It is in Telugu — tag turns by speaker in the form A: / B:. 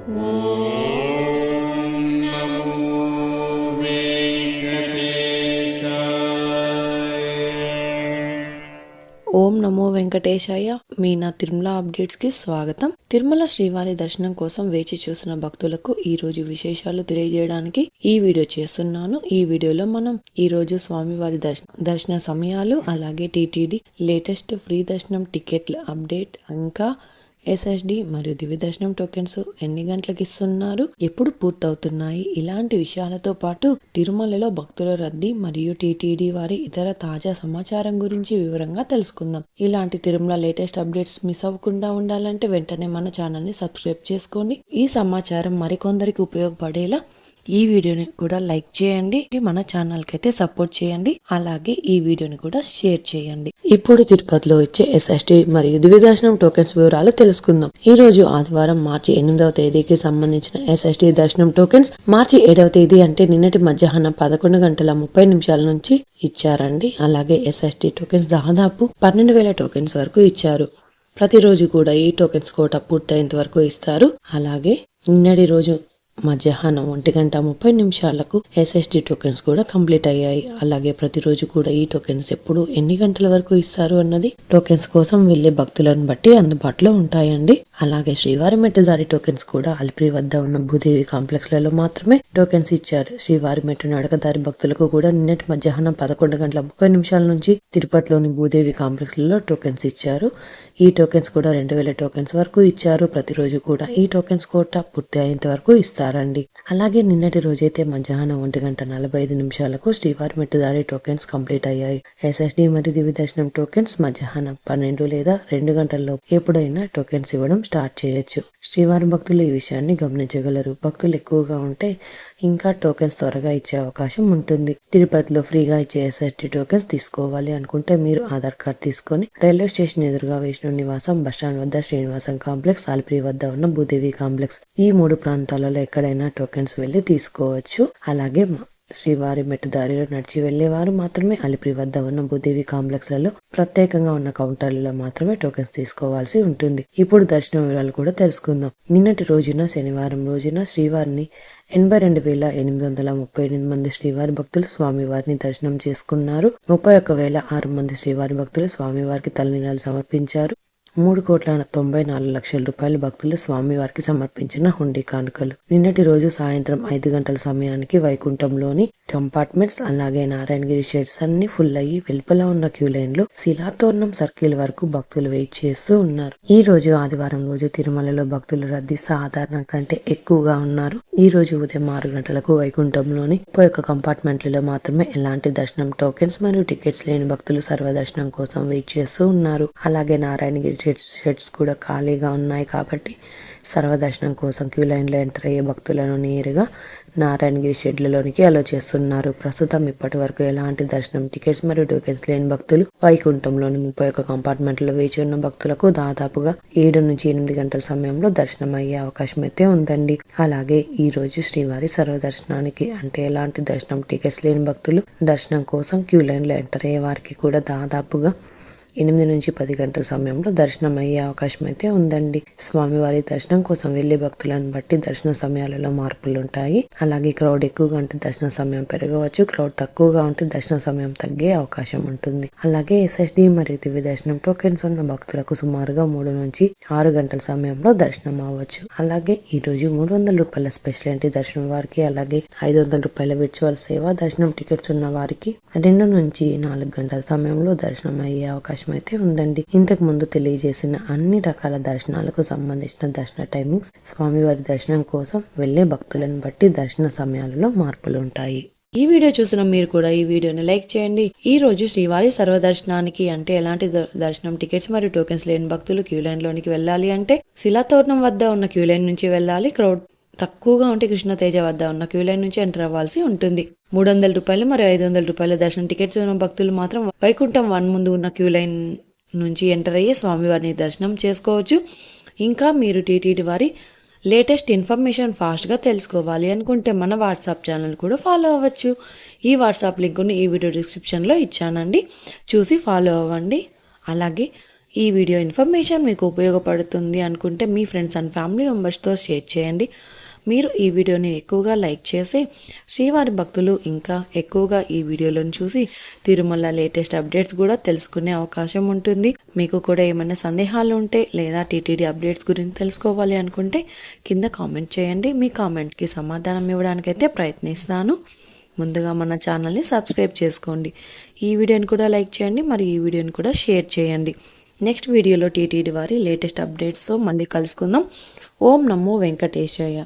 A: ఓం నమో వెంకటేశాయ. మీ నా తిరుమల అప్డేట్స్ కి స్వాగతం. తిరుమల శ్రీవారి దర్శనం కోసం వేచి చూసిన భక్తులకు ఈ రోజు విశేషాలు తెలియజేయడానికి ఈ వీడియో చేస్తున్నాను. ఈ వీడియోలో మనం ఈ రోజు స్వామివారి దర్శన సమయాలు, అలాగే టీటీడీ లేటెస్ట్ ఫ్రీ దర్శనం టికెట్ల అప్డేట్, ఇంకా ఎస్ఎస్డి మరియు దివ్య దర్శనం టోకెన్స్ ఎన్ని గంటలకు ఇస్తున్నారు, ఎప్పుడు పూర్తవుతున్నాయి, ఇలాంటి విషయాలతో పాటు తిరుమలలో భక్తుల రద్దీ మరియు టీటీడీ వారి ఇతర తాజా సమాచారం గురించి వివరంగా తెలుసుకుందాం. ఇలాంటి తిరుమల లేటెస్ట్ అప్డేట్స్ మిస్ అవ్వకుండా ఉండాలంటే వెంటనే మన ఛానల్ ని సబ్స్క్రైబ్ చేసుకోండి. ఈ సమాచారం మరికొందరికి ఉపయోగపడేలా ఈ వీడియోని కూడా లైక్ చేయండి, మన ఛానల్ కి అయితే సపోర్ట్ చేయండి, అలాగే ఈ వీడియోని కూడా షేర్ చేయండి. ఇప్పుడు తిరుపతిలో వచ్చే ఎస్ఎస్డి మరియు దివ్య దర్శనం టోకెన్స్ వివరాలు తెలుసుకుందాం. ఈ రోజు ఆదివారం మార్చి 8వ తేదీకి సంబంధించిన ఎస్ఎస్డి దర్శనం టోకెన్స్ మార్చి 7వ తేదీ అంటే నిన్నటి మధ్యాహ్నం 11:30 నుంచి ఇచ్చారండి. అలాగే ఎస్ఎస్డి టోకెన్స్ దాదాపు 12,000 టోకెన్స్ వరకు ఇచ్చారు. ప్రతిరోజు కూడా ఈ టోకెన్స్ కోట పూర్తయ్యేంత వరకు ఇస్తారు. అలాగే నిన్నటి రోజు మధ్యాహ్నం 1:30 ఎస్ఎస్డి టోకెన్స్ కూడా కంప్లీట్ అయ్యాయి. అలాగే ప్రతిరోజు కూడా ఈ టోకెన్స్ ఎప్పుడు ఎన్ని గంటల వరకు ఇస్తారు అన్నది టోకెన్స్ కోసం వెళ్లే భక్తులను బట్టి అందుబాటులో ఉంటాయండి. అలాగే శ్రీవారి మెట్టుదారి టోకెన్స్ కూడా అలిపిరి వద్ద ఉన్న భూదేవి కాంప్లెక్స్ లలో మాత్రమే టోకెన్స్ ఇచ్చారు. శ్రీవారి మెట్టు నడకదారి భక్తులకు కూడా నిన్నటి మధ్యాహ్నం 11:30 నుంచి తిరుపతిలోని భూదేవి కాంప్లెక్స్ లలో టోకెన్స్ ఇచ్చారు. ఈ టోకెన్స్ కూడా 2,000 టోకెన్స్ వరకు ఇచ్చారు. ప్రతిరోజు కూడా ఈ టోకెన్స్ కోట పూర్తి అయ్యేంత వరకు ఇస్తారండి. అలాగే నిన్నటి రోజైతే మధ్యాహ్నం 1:45 శ్రీవారి మెట్టుదారి టోకెన్స్ కంప్లీట్ అయ్యాయి. ఎస్ఎస్డి మరియు దివ్య దర్శనం టోకెన్స్ మధ్యాహ్నం 12 లేదా 2 గంటల్లో ఎప్పుడైనా టోకెన్స్ ఇవ్వడం స్టార్ట్ చేయొచ్చు. శ్రీవారి భక్తులు ఈ విషయాన్ని గమనించగలరు. భక్తులు ఎక్కువగా ఉంటే ఇంకా టోకెన్స్ త్వరగా ఇచ్చే అవకాశం ఉంటుంది. తిరుపతిలో ఫ్రీగా ఇచ్చే ఎస్ఎస్డి టోకెన్స్ తీసుకోవాలి అనుకుంటే మీరు ఆధార్ కార్డ్ తీసుకొని రైల్వే స్టేషన్ ఎదురుగా విష్ణు నివాసం, బస్టాండ్ వద్ద శ్రీనివాసం కాంప్లెక్స్, అలిపిరి వద్ద ఉన్న భూదేవి కాంప్లెక్స్ ఈ 3 ప్రాంతాలలో ఎక్కడైనా టోకెన్స్ వెళ్లి తీసుకోవచ్చు. అలాగే శ్రీవారి మెట్టుదారిలో నడిచి వెళ్లేవారు మాత్రమే అలిపిరి వద్ద ఉన్న భూదేవి కాంప్లెక్స్ లలో ప్రత్యేకంగా ఉన్న కౌంటర్లలో మాత్రమే టోకెన్స్ తీసుకోవాల్సి ఉంటుంది. ఇప్పుడు దర్శన వివరాలు కూడా తెలుసుకుందాం. నిన్నటి రోజున శనివారం రోజున శ్రీవారిని 82,838 మంది శ్రీవారి భక్తులు స్వామివారిని దర్శనం చేసుకున్నారు. 31,006 మంది శ్రీవారి భక్తులు స్వామివారికి తలనీలాలు సమర్పించారు. 3,94,00,000 రూపాయల భక్తులు స్వామివారికి సమర్పించిన హుండీ కానుకలు. నిన్నటి రోజు సాయంత్రం 5 గంటల సమయానికి వైకుంఠంలోని కంపార్ట్మెంట్స్, అలాగే నారాయణగిరి షెడ్స్ అన్ని ఫుల్ అయ్యి వెలుపల ఉన్న క్యూ లైన్ లో శిలాతోరణం సర్కిల్ వరకు భక్తులు వెయిట్ చేస్తూ ఉన్నారు. ఈ రోజు ఆదివారం రోజు తిరుమలలో భక్తుల రద్దీ సాధారణ కంటే ఎక్కువగా ఉన్నారు. ఈ రోజు ఉదయం 6 గంటలకు వైకుంఠంలోని 31 కంపార్ట్మెంట్లలో మాత్రమే ఎలాంటి దర్శనం టోకెన్స్ మరియు టికెట్స్ లేని భక్తులు సర్వదర్శనం కోసం వెయిట్ చేస్తూ ఉన్నారు. అలాగే నారాయణగిరి షెడ్స్ కూడా ఖాళీగా ఉన్నాయి కాబట్టి సర్వదర్శనం కోసం క్యూ లైన్ లో ఎంటర్ అయ్యే భక్తులను నేరుగా నారాయణగిరి షెడ్లలోనికి అలో చేస్తున్నారు. ప్రస్తుతం ఇప్పటి వరకు ఎలాంటి దర్శనం టికెట్స్ మరియు టోకెన్స్ లేని భక్తులు వైకుంఠంలోని 31 కంపార్ట్మెంట్లో వేచి ఉన్న భక్తులకు దాదాపుగా 7 నుంచి 8 గంటల సమయంలో దర్శనం అయ్యే అవకాశం అయితే ఉందండి. అలాగే ఈ రోజు శ్రీవారి సర్వదర్శనానికి అంటే ఎలాంటి దర్శనం టికెట్స్ లేని భక్తులు దర్శనం కోసం క్యూ లైన్ లో ఎంటర్ అయ్యే వారికి కూడా దాదాపుగా 8 నుంచి 10 గంటల సమయంలో దర్శనం అయ్యే అవకాశం అయితే ఉందండి. స్వామివారి దర్శనం కోసం వెళ్లే భక్తులను బట్టి దర్శన సమయాలలో మార్పులు ఉంటాయి. అలాగే క్రౌడ్ ఎక్కువగా ఉంటే దర్శన సమయం పెరగవచ్చు, క్రౌడ్ తక్కువగా ఉంటే దర్శన సమయం తగ్గే అవకాశం ఉంటుంది. అలాగే ఎస్ఎస్డి మరియు దివ్య దర్శనం టోకెన్స్ ఉన్న భక్తులకు సుమారుగా 3 నుంచి 6 గంటల సమయంలో దర్శనం అవ్వచ్చు. అలాగే ఈ రోజు 300 రూపాయల స్పెషల్ ఎంట్రీ దర్శనం వారికి, అలాగే 500 రూపాయల విర్చువల్ సేవా దర్శనం టికెట్స్ ఉన్న వారికి 2 నుంచి 4 గంటల సమయంలో దర్శనం అయ్యే అవకాశం అయితే ఉందండి. ఇంతకు ముందు తెలియజేసిన అన్ని రకాల దర్శనాలకు సంబంధించిన దర్శన టైమింగ్స్ స్వామివారి దర్శనం కోసం వెళ్లే భక్తులను బట్టి దర్శన సమయాలలో మార్పులు ఉంటాయి. ఈ వీడియో చూసిన మీరు కూడా ఈ వీడియోని లైక్ చేయండి. ఈ రోజు శ్రీవారి సర్వదర్శనానికి అంటే ఎలాంటి దర్శనం టికెట్స్ మరియు టోకెన్స్ లేని భక్తులు క్యూ లైన్ లోనికి వెళ్ళాలి అంటే శిలాతోరణం వద్ద ఉన్న క్యూ లైన్ నుంచి వెళ్ళాలి. క్రౌడ్ తక్కువగా ఉంటే కృష్ణతేజ వద్ద ఉన్న క్యూ లైన్ నుంచి ఎంటర్ అవ్వాల్సి ఉంటుంది. 300 రూపాయలు మరియు 500 రూపాయల దర్శనం టికెట్స్ ఉన్న భక్తులు మాత్రం వైకుంఠం 1 ముందు ఉన్న క్యూ లైన్ నుంచి ఎంటర్ అయ్యి స్వామివారిని దర్శనం చేసుకోవచ్చు. ఇంకా మీరు టీటీడీ వారి లేటెస్ట్ ఇన్ఫర్మేషన్ ఫాస్ట్గా తెలుసుకోవాలి అనుకుంటే మన వాట్సాప్ ఛానల్ కూడా ఫాలో అవ్వచ్చు. ఈ వాట్సాప్ లింక్ని ఈ వీడియో డిస్క్రిప్షన్లో ఇచ్చానండి, చూసి ఫాలో అవ్వండి. అలాగే ఈ వీడియో ఇన్ఫర్మేషన్ మీకు ఉపయోగపడుతుంది అనుకుంటే మీ ఫ్రెండ్స్ అండ్ ఫ్యామిలీ మెంబర్స్తో షేర్ చేయండి. మీరు ఈ వీడియోని ఎక్కువగా లైక్ చేసి శ్రీవారి భక్తులు ఇంకా ఎక్కువగా ఈ వీడియోలను చూసి తిరుమల లేటెస్ట్ అప్డేట్స్ కూడా తెలుసుకునే అవకాశం ఉంటుంది. మీకు కూడా ఏమైనా సందేహాలు ఉంటే లేదా టీటీడీ అప్డేట్స్ గురించి తెలుసుకోవాలి అనుకుంటే కింద కామెంట్ చేయండి. మీ కామెంట్కి సమాధానం ఇవ్వడానికైతే ప్రయత్నిస్తాను. ముందుగా మన ఛానల్ని సబ్స్క్రైబ్ చేసుకోండి. ఈ వీడియోని కూడా లైక్ చేయండి, మరి ఈ వీడియోని కూడా షేర్ చేయండి. నెక్స్ట్ వీడియోలో టీటీడీ వారి లేటెస్ట్ అప్డేట్స్తో మళ్ళీ కలుసుకుందాం. ఓం నమో వెంకటేశాయ.